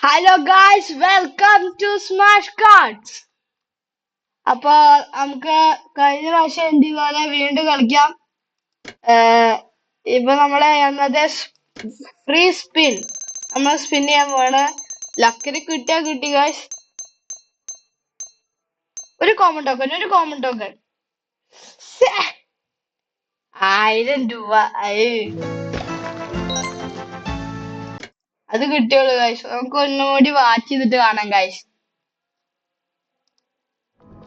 Hello guys, welcome to smash cards. അപ്പൊ നമുക്ക് കഴിഞ്ഞ പ്രാവശ്യം എന്ത് പോലെ വീണ്ടും കളിക്കാം. ഏർ ഇപ്പൊ നമ്മളെ എന്നത് ഫ്രീ സ്പിൻ നമ്മൾ സ്പിൻ ചെയ്യാൻ പോവാണ്. ലക്കിന് കിട്ടിയാ കിട്ടി ഗായ്സ്. ഒരു കോമൺ ടോക്കൺ 1000 രൂപ. അത് കിട്ടിയുള്ളൂ ഗായ്സ്. നമുക്ക് ഒന്നുകൂടി വാച്ച് ചെയ്തിട്ട് കാണാം guys.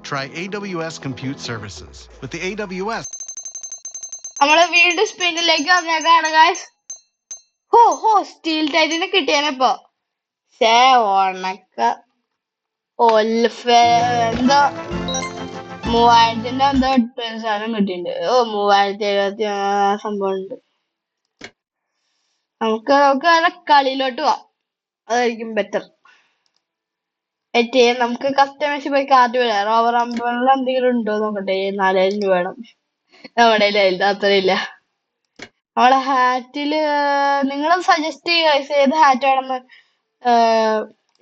Try AWS Compute Services. With the AWS, നമ്മള് വീണ്ടും സ്പിന്നിലേക്ക് വന്നേക്കാണ് ഗായ്സ്. സ്റ്റീൽ ടൈറ്റിനെ കിട്ടിയാനിപ്പോ ഉണക്ക എന്തോ 3000ന്റെ എന്തോ സാധനം കിട്ടിയിട്ടുണ്ട്. 3070 സംഭവം ഉണ്ട്. നമുക്ക് നല്ല കളിയിലോട്ട് പോവാം, അതായിരിക്കും ബെറ്റർ. നമുക്ക് കസ്റ്റമേഴ്സ് പോയി കാർഡ് വിടാം. റോവർ അമ്പകളിൽ എന്തെങ്കിലും ഉണ്ടോ നോക്കട്ടെ. 4000 രൂപ വേണം. നമ്മുടെ അത്രയില്ല. നമ്മളെ ഹാറ്റില് നിങ്ങൾ സജസ്റ്റ് ചെയ്യുക ഏത് ഹാറ്റ് വേണമെന്ന്.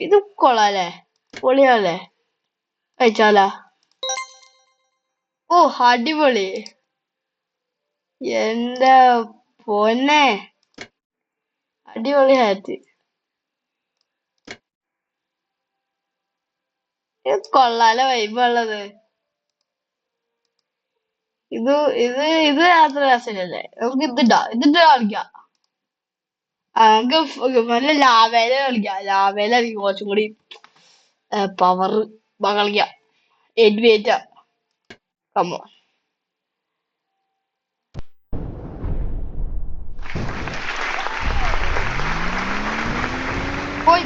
ഇത് കൊള്ളാല്ലേ, പൊളിയാല്ലേ, കഴിച്ചാലാ? അടിപൊളി. എന്താ പൊന്നെ, അടിപൊളി ഹാറ്റ്. ഇത് കൊള്ളാലെ, വൈബുള്ളത്. ഇത് ഇത് ഇത് അത്ര രസമില്ലല്ലേ. നമുക്ക് ഇതിട്ട് കളിക്കാം. നമുക്ക് നല്ല ലാവേല കളിക്കാം. ലാവേലായിരിക്കും കുറച്ചും കൂടി പവർ കളിക്കാം. 8 കമ്മോ.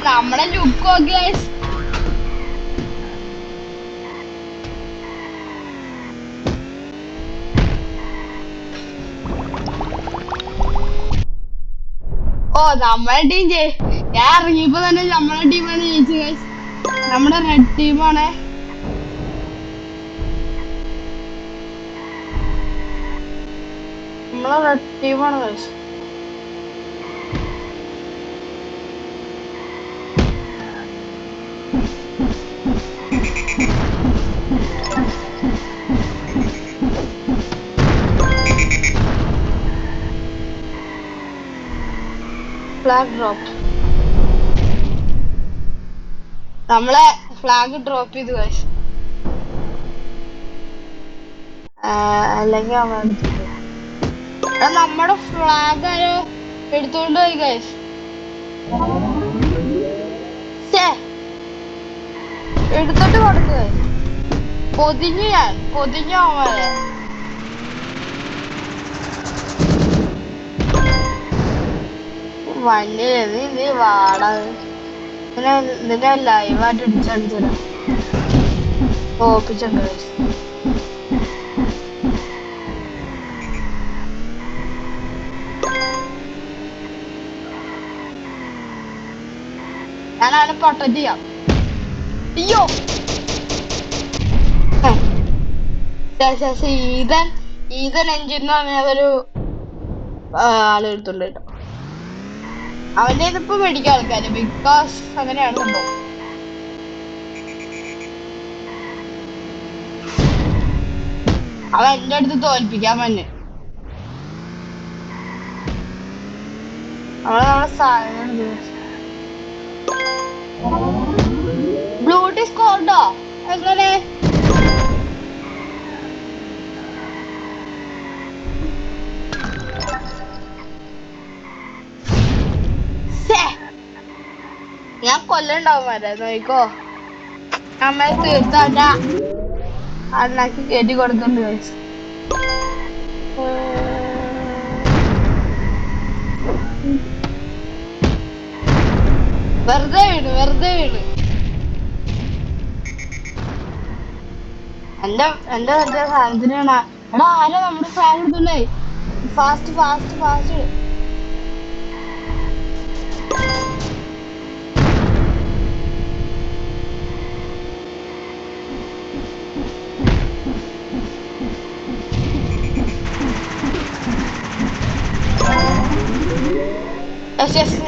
നമ്മളെ ലുക്ക് ഒക്കെ നമ്മളെ ടീം ഞാൻ ഇറങ്ങിയപ്പോ തന്നെ നമ്മളെ ടീമാണ് ജയിച്ചത് ഗൈസ്. നമ്മുടെ റെഡ് ടീമാണ്. നമ്മളെ റെഡ് ടീമാണ് ഗൈസ്. Flag drop. നമ്മളെ ഫ്ലാഗ് ഡ്രോപ്പ് ചെയ്തു ഗൈസ്. അല്ലെങ്കിൽ നമ്മുടെ ഫ്ലാഗ് ആരോ എടുത്തോണ്ട് പോയി ഗൈസ്. എടുത്തോട്ട് കൊടുക്കുക. പൊതിഞ്ഞു അവന്മാരെ. വണ്ടി നീ വാട. ഇതിനെ ലൈവായിട്ട് ഇടിച്ചടിച്ചരാ തോപ്പിച്ചുണ്ട് ഗൈസ്. ഞാൻ അവനെ പ്രൊട്ടക്ട് ചെയ്യാം. അയ്യോ, ഈതൻ എഞ്ചിൻ എന്ന് പറഞ്ഞൊരു ആള് എടുത്തുണ്ട് കേട്ടോ. അവന്റെ ഇപ്പൊ മേടിക്കാം ആൾക്കാര്, ബിക്കോസ് അങ്ങനെയാണ് സംഭവം. അവൻ എന്റെ അടുത്ത് തോൽപ്പിക്കാൻ വന്നെ. നമ്മളെ സാധനം ബ്ലൂടി സ്കോർഡോ എങ്ങനെ? ഞാൻ കൊല്ലണ്ടാവും വരെ നോക്കോ. നമ്മൾ തീർത്താണ്ട അണ്ണാക്കി കയറ്റി കൊടുക്കണ്ട് ഗൈസ്. വെറുതെ വീണ് എന്റെ മറ്റേ സാധനത്തിന് വേണ. എടാ ആരോ നമ്മുടെ ഫ്ലാഗ് എടുത്തുണ്ടേ. ഫാസ്റ്റ്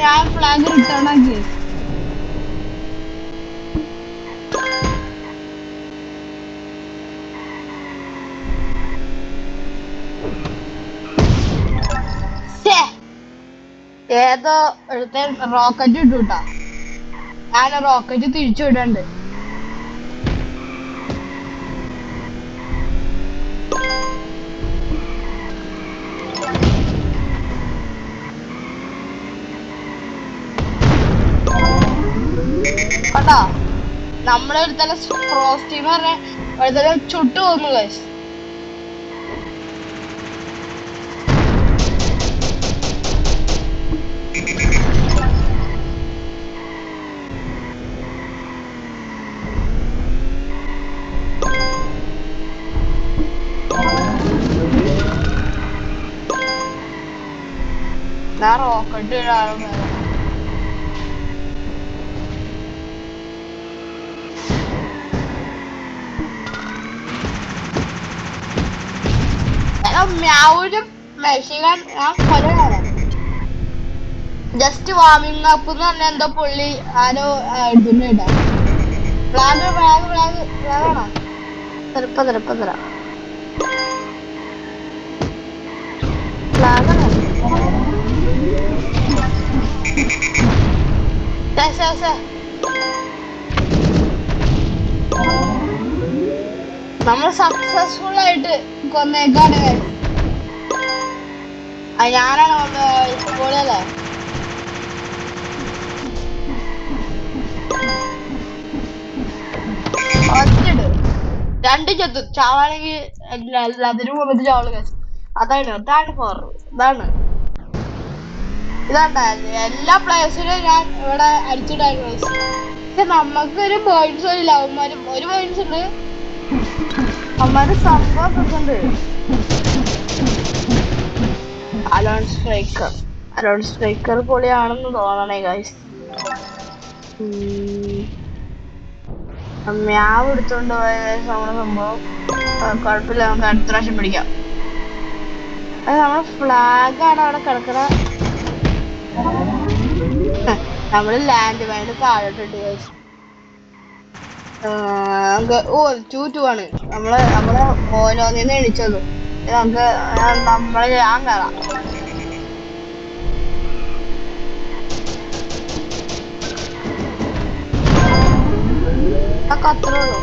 ഞാൻ ഫ്ലാഗ് റിട്ടേൺ ആക്കി. ഏതോ എടുത്ത റോക്കറ്റ് ഇട്ടുട്ടാ. ഞാൻ റോക്കറ്റ് തിരിച്ചു വിടണ്ട്. കേട്ടോ നമ്മളെടുത്തല്ല ഫ്രോസ്റ്റി എന്ന് പറഞ്ഞ ഒരുത്തരം ചുട്ടു പോകുന്നു ഗൈസ്. ഞാൻ റോക്കറ്റ് ഇടാറുണ്ട്. മ്യാവൂരും മെഷികാൻ ഞാൻ കൊല്ലം ജസ്റ്റ് വാമിംഗ് അപ്പ് എന്ന് പറഞ്ഞ എന്തോ പുള്ളി ആരോ എടുത്തിട്ടുണ്ട്. ഫ്ലാഗ് ഫ്ലാഗ് ഫ്ലാഗ് ഫ്ലാഗാണോ? തരപ്പ തരപ്പ തരാം. ഫ്ലാഗാണോ? നമ്മൾ സക്സസ്ഫുൾ ആയിട്ട് കൊന്നേക്കാണ്. ഞാനാണ് കൊന്നല്ലേ. ഒറ്റയിട് രണ്ട് ചത്തു ചാവാണെങ്കിൽ അതിന് മുമ്പ് ചാവള് കഴിച്ചു. അതാണ് ഇതാണ്ടായിരുന്നു എല്ലാ പ്ലേയേഴ്സിനും ഞാൻ ഇവിടെ അടിച്ചിട്ടായിരുന്നു. പക്ഷെ നമുക്കൊരു പോയിന്റ്സ് ഇല്ല. അവന്മാരും ഒരു പോയിന്റ്സ് ഉണ്ട്. അവന്മാര് സംഭവം ഉണ്ട്. അലോൺ സ്ട്രൈക്കർ പൊളിയാണെന്ന് തോന്നണേ ഗൈസ്. മ്യാവ് എടുത്തോണ്ട് പോയ നമ്മുടെ സംഭവം കുഴപ്പമില്ല. നമുക്ക് അടുത്ത പ്രാവശ്യം പിടിക്കാം. അത് നമ്മുടെ ഫ്ലാഗാണ് അവിടെ കിടക്കണ. നമ്മള് ലാൻഡ് മൈന് താഴോട്ടിട്ട് ഗൈസ്. ഓ 2-2 ആണ്. നമ്മള് ഓരോന്നിന്ന് എണിച്ചതും നമുക്ക് ഞാൻ കയറാം. അത്രേ ഉള്ളൂ.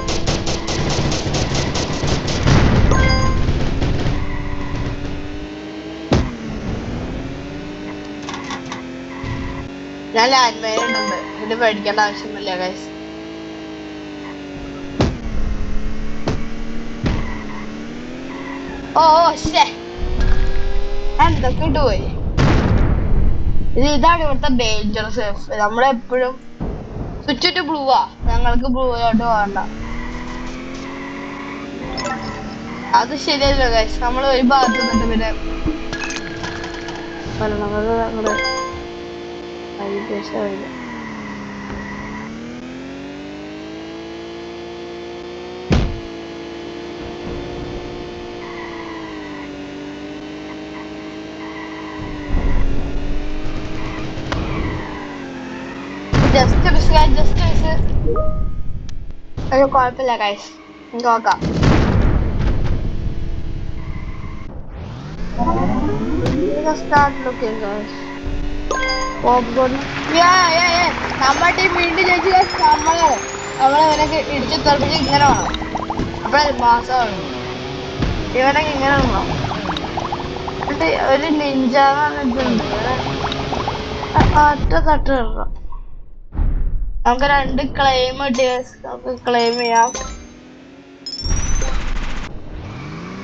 ഞാൻ ലാൻഡ് മൈൻ ഇട്ടുണ്ട്. ഇതിന് പേടിക്കേണ്ട ആവശ്യമൊന്നുമില്ല ഗൈസ്. ഓ ശേ എന്തൊക്കെ ഇട്ടുപോയി. ഇതാണ് ഇവിടുത്തെ ഡേഞ്ചറസ്. നമ്മളെപ്പോഴും സ്വിച്ച് ബ്ലൂവാ. ഞങ്ങൾക്ക് ബ്ലൂയിലോട്ട് പോകണ്ട. അത് ശരിയല്ലോ ഗൈസ്. നമ്മൾ ഒരു ഭാഗത്ത് നിന്നിട്ട് പിന്നെ ഞങ്ങള് ജസ്റ്റ് മിസ് ഒരു കുഴപ്പമില്ല ഗൈസ്. നോക്കാം. Start looking guys. നമ്മുടെ ടീം വീണ്ടും ജയിച്ചു ഗൈസ്. നമ്മളിവനൊക്കെ ഇടിച്ചു തെറിപ്പിച്ച് ഇങ്ങനെ വേണം. അപ്പഴേ മാസമാണ്. ഇവനൊക്കെ ഇങ്ങനെ വേണം. എന്നിട്ട് ഒരു നിഞ്ചാന്ന് പറഞ്ഞിട്ടുണ്ട്. ഒറ്റ തട്ട് ഇടണം. നമുക്ക് 2 ക്ലെയിം കിട്ടി. നമുക്ക് ക്ലെയിം ചെയ്യാം.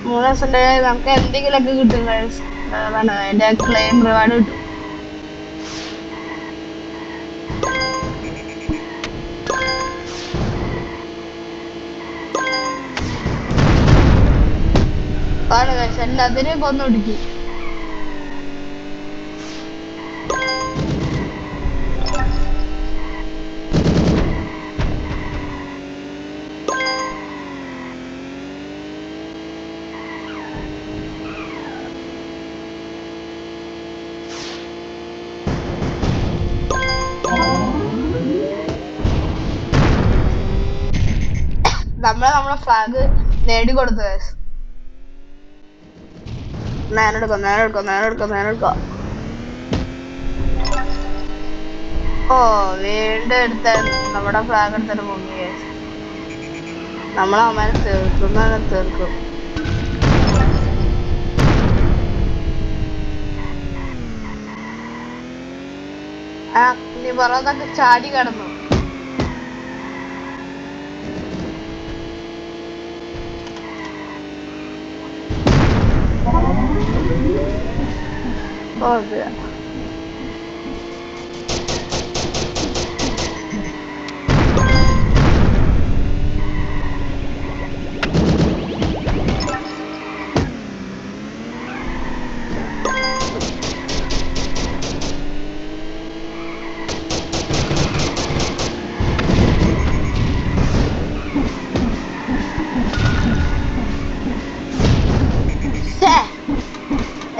3 ദിവസം നമുക്ക് എന്തെങ്കിലുമൊക്കെ കിട്ടും ഗൈസ്. അതാണ് അതിന്റെ ക്ലെയിം റിവാർഡ് കിട്ടും. അതാണ് ഗൈസ്. എല്ലാത്തിനെയും കൊന്നൊടുക്കി. നമ്മളെ ഫ്ലാഗ് നേടിക്കൊടുത്തു ഗൈസ്. ഞാനെടുക്കാം. ഓ വീണ്ടും എടുത്ത നമ്മുടെ ഫ്ലാഗ് എടുത്തിട്ട് മുങ്ങി guys. നമ്മളവന്മാരെ തീർക്കും തീർക്കും. ആ നീ പറഞ്ഞതൊക്കെ ചാടി കടന്നു. ഓക്കെ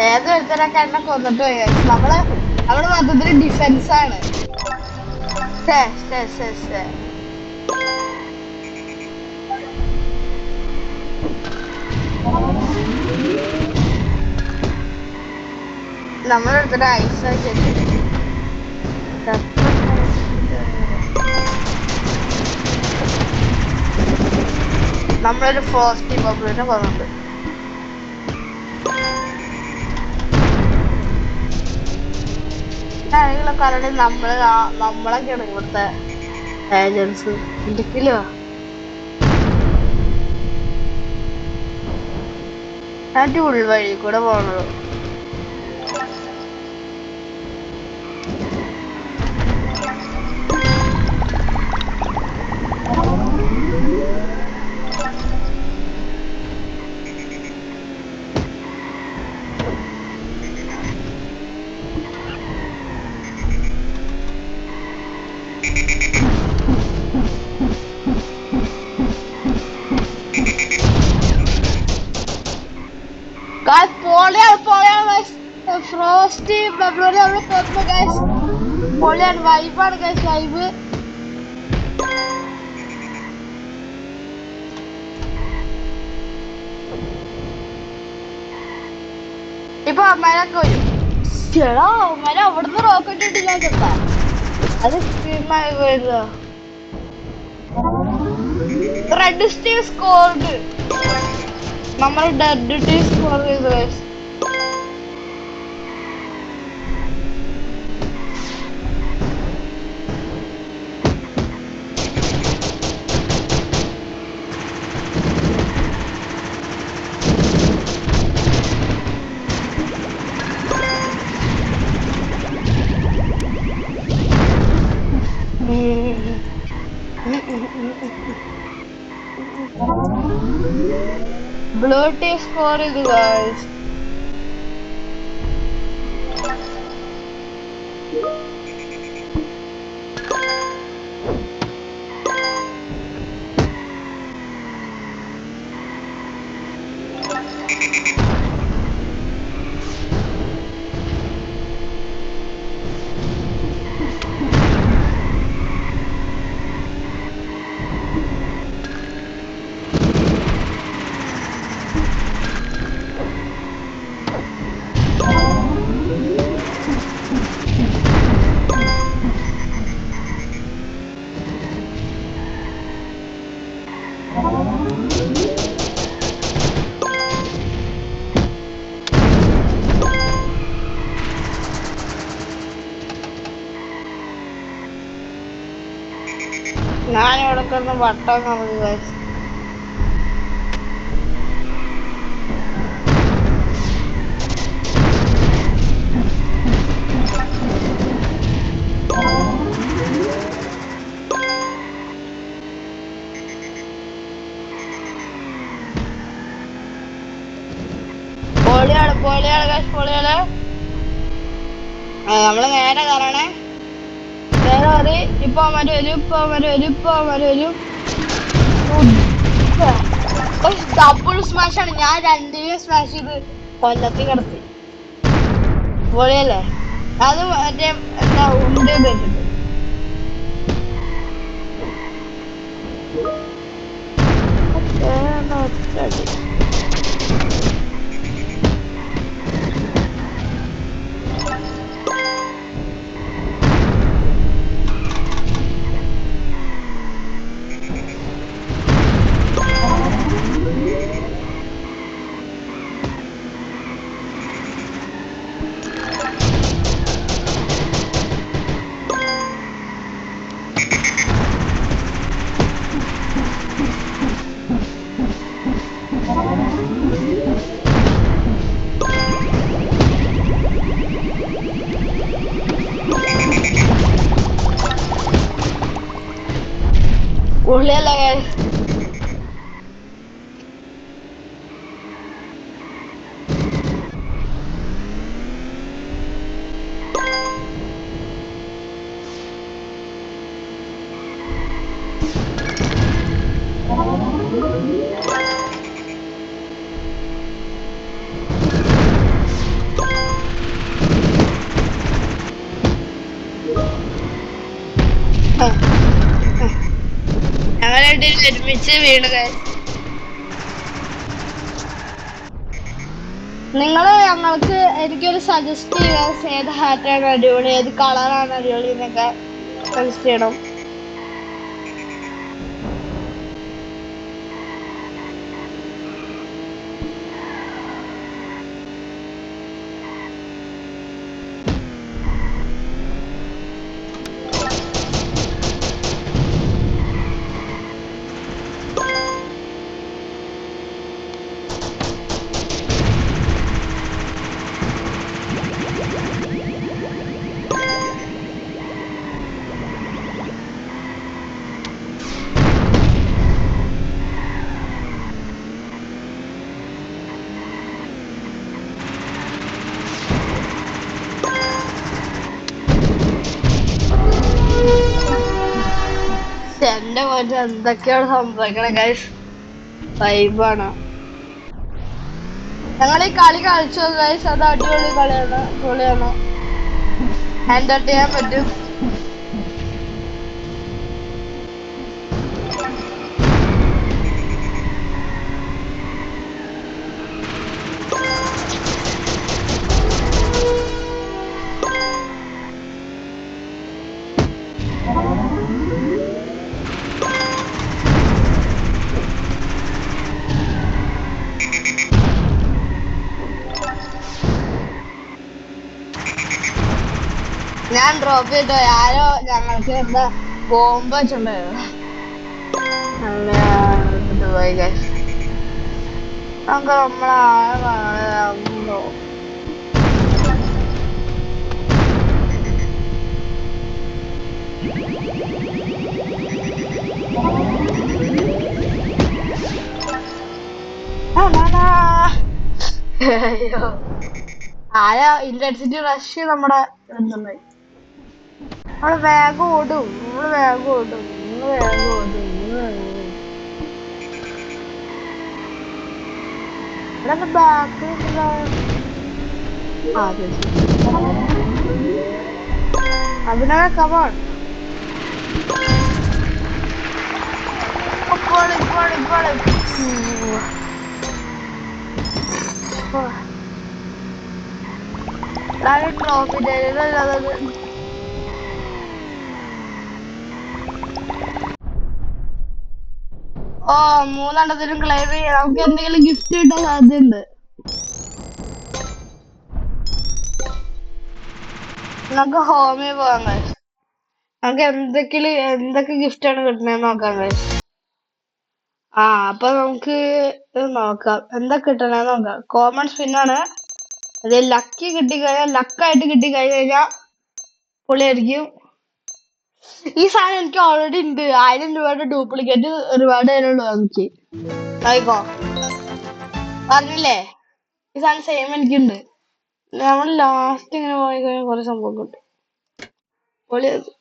ഏതൊരുത്തരൊക്കെ എന്നെ കൊന്നിട്ട് പോയി guys. നമ്മള് മൊത്തത്തില് ഡിഫൻസ് ആണ്. ശ്ശേ, ശ്ശേ, ശ്ശേ, ശ്ശേ. നമ്മളെടുത്തിട്ട് ഐസാക്കി നമ്മളൊരു ഫോസ്റ്റി ബബിളിനെ കൊന്നുണ്ട്. ആരെങ്കിലൊക്കെ ആണെങ്കിൽ നമ്മളൊക്കെയാണ് ഇവിടുത്തെ ഏജൻസ്. എന്തൊക്കെയോ ഞാൻ ഉൾവഴി കൂടെ പോണത്. ഫ്രോസ്റ്റി ബബ്ലോനെ അവിടെ കൊന്നു ഗൈസ്. പൊളിയാണ്, വൈബാണ് ഗൈസ്, വൈബ്. ഇപ്പൊ അമ്മരൊക്കെ വരും. ചേടാ അമ്മര അവിടുന്ന് റോക്കറ്റ് ഇട്ടില്ല കേട്ടാ. അത് സ്ക്രീമായി പോയതോ. Red Steve scored. നമ്മൾ ഡെഡ് ടീ സ്കോർ ചെയ്തു ഗൈസ്. ബ്ലൂ ടീ സ്കോർ ചെയ്തു ഗൈസ്. ഞാനിവിടെ കിടന്ന് വട്ടം കറങ്ങി ഗൈസ്. പൊളിയാണ് ഗൈസ്, പൊളിയാണ്. നമ്മള് നേരെ കയറണേ. നേരെ കയറി ഇപ്പൊ വരും. ഡബിൾ സ്മാഷ് ആണ്. ഞാൻ രണ്ടിനെ സ്മാഷ് ചെയ്ത് കൊല്ലത്തിൽ കിടത്തി. പൊളിയല്ലേ? അത് മറ്റേ എന്താ ഉണ്ട് കേട്ടിട്ട്. ഒറ്റടി ഉള്ളിയല്ല guys. ഞങ്ങൾ രണ്ടുപേരും ഒരുമിച്ച് വീണ് guys. നിങ്ങള് ഞങ്ങൾക്ക് എനിക്കൊരു സജസ്റ്റ് ചെയ്യുക, ഏത് ഹാറ്റാണ് അടിപൊളി, ഏത് കളറാണ് അടിപൊളി എന്നൊക്കെ സജസ്റ്റ് ചെയ്യണം. എന്റെ മോനെ എന്തൊക്കെയാണ് സംഭവിക്കണേ ഗൈസ്. വൈബാണ്. ഞങ്ങൾ ഈ കളി കളിച്ചോ ഗൈസ്, അത് അടിപൊളി കളിയാണ്, പൊളിയാണ്, എന്റർടൈൻ ചെയ്യാൻ പറ്റും. ഞാൻ ഡ്രോപ്പ് ചെയ്തോ, ആരോ ഞങ്ങൾക്ക് എന്താ ബോംബ് വെച്ചിട്ടുണ്ടായിരുന്നു. പോയി ഗൈസ്. നമുക്ക് നമ്മളെ ആളെ കാണാമോ? അയ്യോ, ആരാ ഇന്റൻസിറ്റി റഷ് നമ്മുടെ എന്തുണ്ടായി. നമ്മള് വേഗം ഓടും, നമ്മള് വേഗം ഓടും, നമ്മള് വേഗം ഓടും, ഇവിടെ ബാക്ക് അതിനാ കമാൺ. ട്രോഫി ഓ, മൂന്നെണ്ണത്തിനും ക്ലെയിം ചെയ്യാം. നമുക്ക് എന്തെങ്കിലും ഗിഫ്റ്റ് കിട്ടാൻ സാധ്യതയുണ്ട്. നമുക്ക് ഹോമിൽ പോകാം ഗൈസ്. നമുക്ക് എന്തൊക്കെ ഗിഫ്റ്റ് ആണ് കിട്ടണേന്ന് നോക്കാം ഗൈസ്. അപ്പൊ നമുക്ക് ഇത് നോക്കാം, എന്തൊക്കെ കിട്ടണേന്ന് നോക്കാം. കോമൺ സ്പിന്നാണ്. അത് ലക്കി ലക്കായിട്ട് കിട്ടിക്കഴിഞ്ഞാൽ പൊളിയായിരിക്കും. ഈ സാധനം എനിക്ക് ഓൾറെഡി ഉണ്ട്. 1000 രൂപയുടെ ഡ്യൂപ്ലിക്കേറ്റ് ഒരുപാട് പേരുള്ളൂ. എനിക്ക് ആയിക്കോ പറഞ്ഞില്ലേ, ഈ സാധനം സെയിം എനിക്കുണ്ട്. നമ്മൾ ലാസ്റ്റ് ഇങ്ങനെ പോയി കഴിഞ്ഞാൽ കുറെ സംഭവം കിട്ടും. പൊളിയത്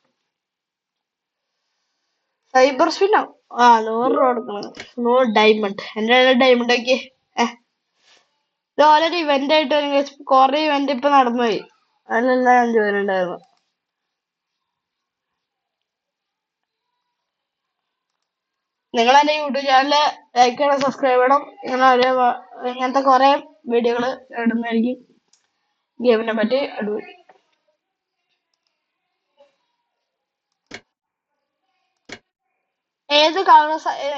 സൈബർ സ്പിന്നോ? 100 രൂപ കൊടുക്കണം. 100 ഡയമണ്ട്. എന്റെ ഡയമണ്ട് ഒക്കെ ഇത് ഓരോ ഇവന്റ് ആയിട്ട് കുറെ ഇവന്റ് ഇപ്പൊ നടന്നുപോയി. അതിലെല്ലാം ഞാൻ ജോയിൻ ഉണ്ടായിരുന്നു. നിങ്ങൾ എന്റെ യൂട്യൂബ് ചാനല് ലൈക്ക് ചെയ്യണം, സബ്സ്ക്രൈബ് ചെയ്യണം. ഇങ്ങനത്തെ കുറെ വീഡിയോകൾ ഇടുന്നതായിരിക്കും ഗെയിമിനെ പറ്റി. അടിപൊളി. ഏത് കളർ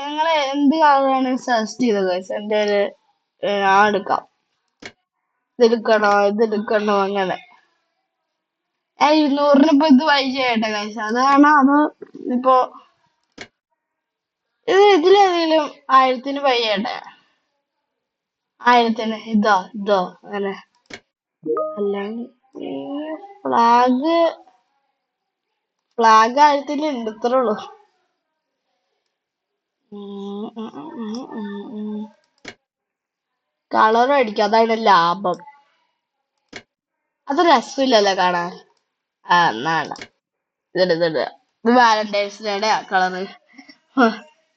നിങ്ങൾ എന്ത് കളറാണ് സജസ്റ്റ് ചെയ്തത് ഗൈസ്? എന്റെ ഞാൻ എടുക്കാം. ഇതെടുക്കണോ അങ്ങനെ. ഞാൻ 200 ഇപ്പൊ ഇത് ബൈ ചെയ്യട്ടെ ഗൈസ്, അതാണ് അത്. ഇപ്പൊ ഇതിലേതെങ്കിലും 1000 പയ്യണ്ടേ? 1000 ഇതോ അങ്ങനെ. അല്ലെങ്കിൽ ഫ്ലാഗ് 1000 ഉണ്ട്, ഇത്രേ ഉള്ളൂ. കളർ അടിക്കാം, അതാണ് ലാഭം. അത് രസമില്ലല്ലോ കാണാൻ. എന്നാണ് ഇത് വാലന്റൈൻസ് ഡേയുടെ കളറ്.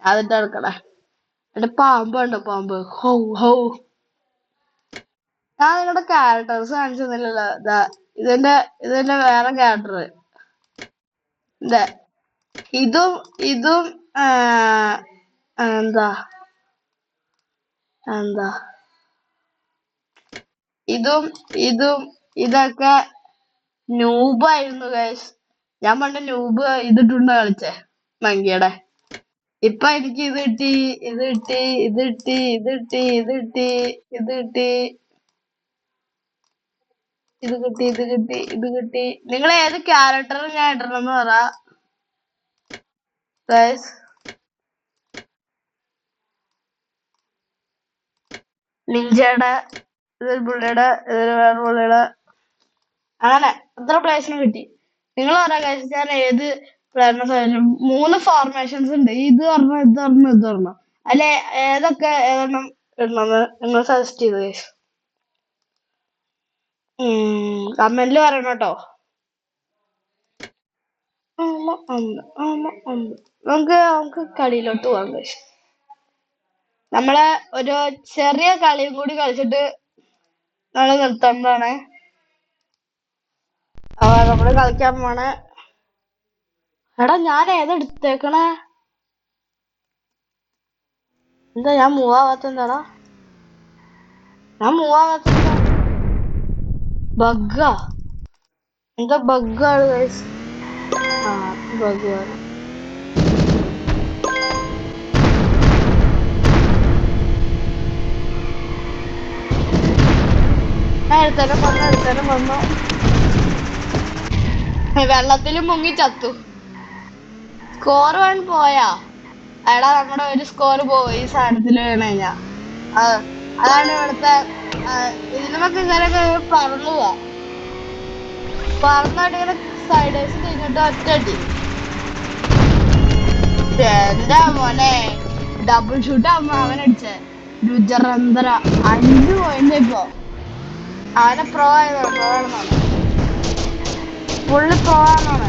അതിട്ട് എടുക്കണേ. എന്റെ പാമ്പുണ്ടോ, പാമ്പ്? ഹോ ഹോ. ഞാൻ നിങ്ങളുടെ ക്യാരക്ടേഴ്സ് കാണിച്ചു തന്നില്ലല്ലോ. ഇതിന്റെ വേറെ ക്യാരക്ടർ. ഇതെ ഇതും ആ, എന്താ എന്താ ഇതും ഇതൊക്കെ നൂബായിരുന്നു ഗൈസ്. ഞാൻ പണ്ട് നൂബ് ഇതിട്ടുണ്ട് കളിച്ചേ, മങ്കിയുടെ. ഇപ്പൊ എനിക്ക് ഇത് കിട്ടി, ഇത് കിട്ടി, ഇത് കിട്ടി, ഇത് കിട്ടി, ഇത് കിട്ടി, ഇത് കിട്ടി, ഇത് കിട്ടി, ഇത് കിട്ടി, ഇത് കിട്ടി. നിങ്ങൾ ഏത് ക്യാരക്ടർ ഞാൻ ഇടണമെന്ന് പറ ഗൈസ്. നിഞ്ചയുടെ, ഇതൊരു പുള്ളിയുടെ, ഇതൊരു വേറെ പുള്ളിയുടെ, അങ്ങനെ എത്ര പ്ലേസിന് കിട്ടി. നിങ്ങൾ പറയാ ഗൈസ്, ഞാൻ ഏത് പ്ലെയറിനെ സജസ്റ്റ്? 3 ഫോർമേഷൻസ് ഉണ്ട്. ഇത് പറഞ്ഞ, ഇത് പറഞ്ഞ, ഇത് പറഞ്ഞ. അല്ലെ ഏതെണ്ണം ഇടണമെന്ന് നിങ്ങൾ സജസ്റ്റ് ചെയ്ത് ഗൈസ്. കമന്റിൽ പറയണം കേട്ടോ. നമുക്ക് കളിയിലോട്ട് പോകാം ഗൈസ്. നമ്മളെ ഒരു ചെറിയ കളിയും കൂടി കളിച്ചിട്ട് നമ്മള് നിർത്തേണ്ടതാണ്. നമ്മള് കളിക്കാൻ പോണേ. എടാ ഞാൻ ഏതെടുത്തേക്കണേ? എന്താ ഞാൻ മൂവാവാത്ത? എന്താടാ ഞാൻ മൂവാവാത്ത? ബഗ്ഗാ? എന്താ ബഗ്ഗാണ് ഗൈസ്? ആ ബഗ്ഗാണ്. ഞാൻ എടുത്തേനും വന്നു. വെള്ളത്തിലും മുങ്ങി ചത്തു. സ്കോർ 1 പോയാ? എടാ നമ്മുടെ ഒരു സ്കോർ പോയി ഈ സാധനത്തില് വീണ് കഴിഞ്ഞാ. അതാണ് ഇവിടുത്തെ. ഇതിനൊക്കെ ഇങ്ങനെയൊക്കെ പറന്നു പോവാ. പറന്നിട്ട് ഇങ്ങനെ സൈഡേഴ്സ് കഴിഞ്ഞിട്ട് ഒറ്റടി. എന്താ മോനെ, ഡബിൾ ഷൂട്ട് ആവുമ്പോ അവനടിച്ചേ. രുചറന്തര 5 പോയിന്റ്. ഇപ്പൊ അവനെ പ്രോ ആണെന്നാണ്, ഫുള്ള് പ്രോ ആണെന്നാണ്.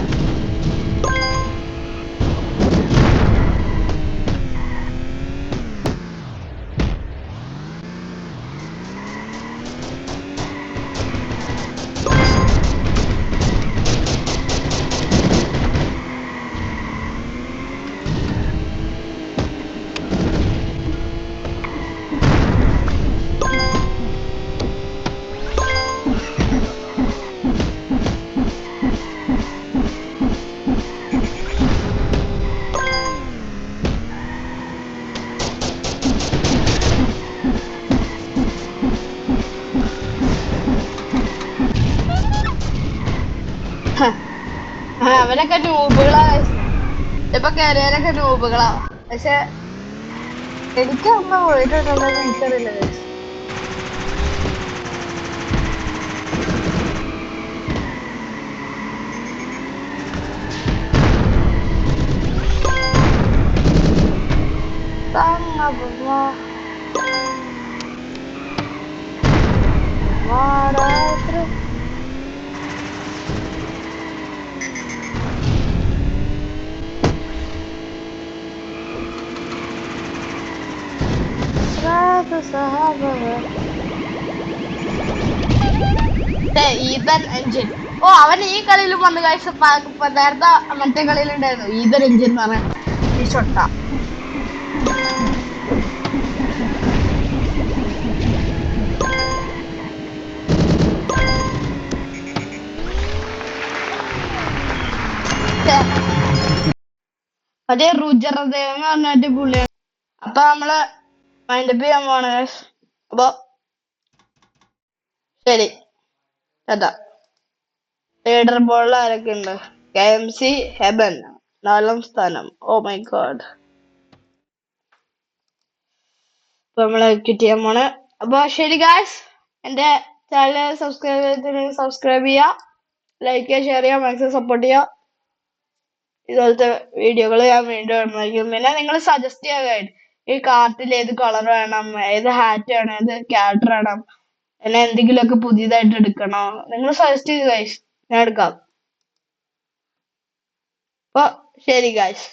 അവരൊക്കെ നൂബുകളാ. ഇപ്പൊ കയറിയവരൊക്കെ നൂബുകളാ. പക്ഷെ എനിക്ക് അമ്മ പോയിട്ടുണ്ടല്ലോ, എനിക്കറിയില്ല. Ethan engine. ഓ അവൻ ഈ കളിയിലും വന്ന് കഴിച്ച. നേരത്തെ മറ്റേ കളിയിലുണ്ടായിരുന്നു ഈതൻ എഞ്ചിൻ എന്ന് പറഞ്ഞ ഈ ഷൊട്ട. മറ്റേ റുജറദേവ് എന്ന് പറഞ്ഞിട്ട് പുള്ളിയാണ്. അപ്പൊ നമ്മള് മൈൻഡപ്പ് ചെയ്യാൻ പോവാണ്. അപ്പൊ ശരി, കേട്ടാ. ലീഡർ ബോളിൽ ആരൊക്കെ ഉണ്ട്? KMC ഹെബൻ, 4ാം സ്ഥാനം. Oh my god. അപ്പൊ നമ്മള് ക്വിറ്റ് ചെയ്യാൻ പോണ്. അപ്പൊ ശരി ഗായ്സ്, എന്റെ ചാനൽ സബ്സ്ക്രൈബ് ചെയ്യുക, ലൈക്ക് ചെയ്യുക, ഷെയർ ചെയ്യുക, മാക്സിമം സപ്പോർട്ട് ചെയ്യുക. ഇതുപോലത്തെ വീഡിയോകൾ ഞാൻ വീണ്ടും ഇടുന്നതായിരിക്കും. പിന്നെ നിങ്ങൾ സജസ്റ്റ് ചെയ്യുക guys. ഈ കാർട്ടിൽ ഏത് കളർ വേണം, ഏത് ഹാറ്റ് വേണം, ഏത് ക്യാരക്ടർ വേണം, പിന്നെ എന്തെങ്കിലുമൊക്കെ പുതിയതായിട്ട് എടുക്കണോ, നിങ്ങൾ സജസ്റ്റ് ചെയ്ത് ഗൈസ്, ഞാൻ എടുക്കാം. അപ്പൊ ശരി ഗായ്സ്.